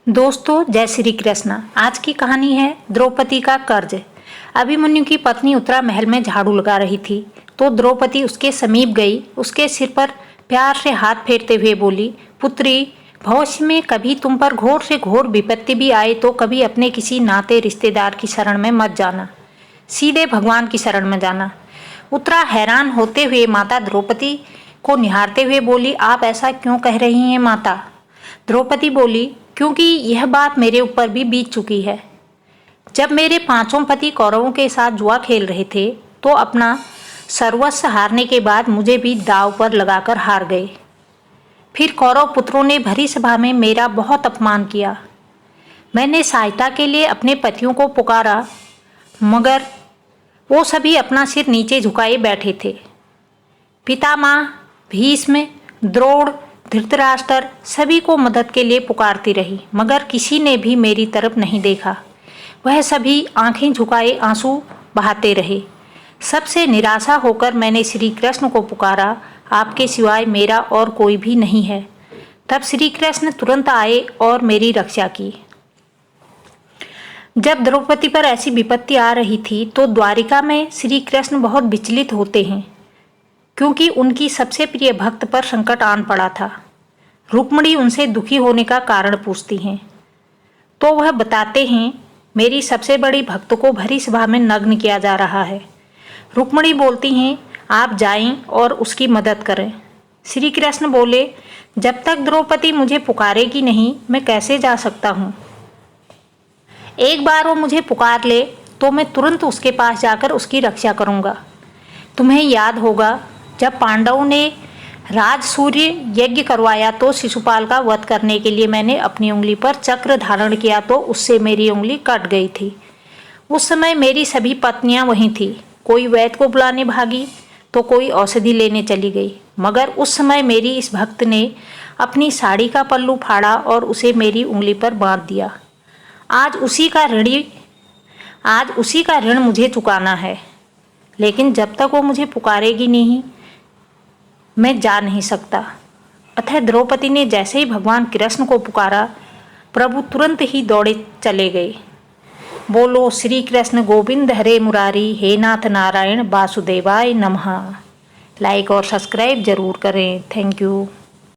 दोस्तों जय श्री कृष्ण। आज की कहानी है द्रौपदी का कर्ज। अभिमन्यु की पत्नी उत्तरा महल में झाड़ू लगा रही थी तो द्रौपदी उसके समीप गई। उसके सिर पर प्यार से हाथ फेरते हुए बोली, पुत्री, भविष्य में कभी तुम पर घोर से घोर विपत्ति भी आए तो कभी अपने किसी नाते रिश्तेदार की शरण में मत जाना, सीधे भगवान की शरण में जाना। उत्तरा हैरान होते हुए माता द्रौपदी को निहारते हुए बोली, आप ऐसा क्यों कह रही हैं माता? द्रौपदी बोली, क्योंकि यह बात मेरे ऊपर भी बीत चुकी है। जब मेरे पांचों पति कौरवों के साथ जुआ खेल रहे थे तो अपना सर्वस्व हारने के बाद मुझे भी दांव पर लगाकर हार गए। फिर कौरव पुत्रों ने भरी सभा में मेरा बहुत अपमान किया। मैंने सहायता के लिए अपने पतियों को पुकारा मगर वो सभी अपना सिर नीचे झुकाए बैठे थे। पितामह, भीष्म, द्रोण, धृतराष्ट्र सभी को मदद के लिए पुकारती रही मगर किसी ने भी मेरी तरफ नहीं देखा। वह सभी आंखें झुकाए आंसू बहाते रहे। सबसे निराशा होकर मैंने श्री कृष्ण को पुकारा, आपके सिवाय मेरा और कोई भी नहीं है। तब श्री कृष्ण तुरंत आए और मेरी रक्षा की। जब द्रौपदी पर ऐसी विपत्ति आ रही थी तो द्वारिका में श्री कृष्ण बहुत विचलित होते हैं क्योंकि उनकी सबसे प्रिय भक्त पर संकट आन पड़ा था। रुक्मिणी उनसे दुखी होने का कारण पूछती हैं तो वह बताते हैं, मेरी सबसे बड़ी भक्त को भरी सभा में नग्न किया जा रहा है। रुक्मिणी बोलती हैं, आप जाएं और उसकी मदद करें। श्री कृष्ण बोले, जब तक द्रौपदी मुझे पुकारेगी नहीं मैं कैसे जा सकता हूँ। एक बार वो मुझे पुकार ले तो मैं तुरंत उसके पास जाकर उसकी रक्षा करूँगा। तुम्हें याद होगा जब पांडवों ने राजसूय यज्ञ करवाया तो शिशुपाल का वध करने के लिए मैंने अपनी उंगली पर चक्र धारण किया तो उससे मेरी उंगली कट गई थी। उस समय मेरी सभी पत्नियां वहीं थी। कोई वैद्य को बुलाने भागी तो कोई औषधि लेने चली गई मगर उस समय मेरी इस भक्त ने अपनी साड़ी का पल्लू फाड़ा और उसे मेरी उंगली पर बांध दिया। आज उसी का ऋण मुझे चुकाना है, लेकिन जब तक वो मुझे पुकारेगी नहीं मैं जा नहीं सकता। अतः द्रौपदी ने जैसे ही भगवान कृष्ण को पुकारा प्रभु तुरंत ही दौड़े चले गए। बोलो श्री कृष्ण गोविंद हरे मुरारी, हे नाथ नारायण वासुदेवाय नमः। लाइक और सब्सक्राइब जरूर करें। Thank you.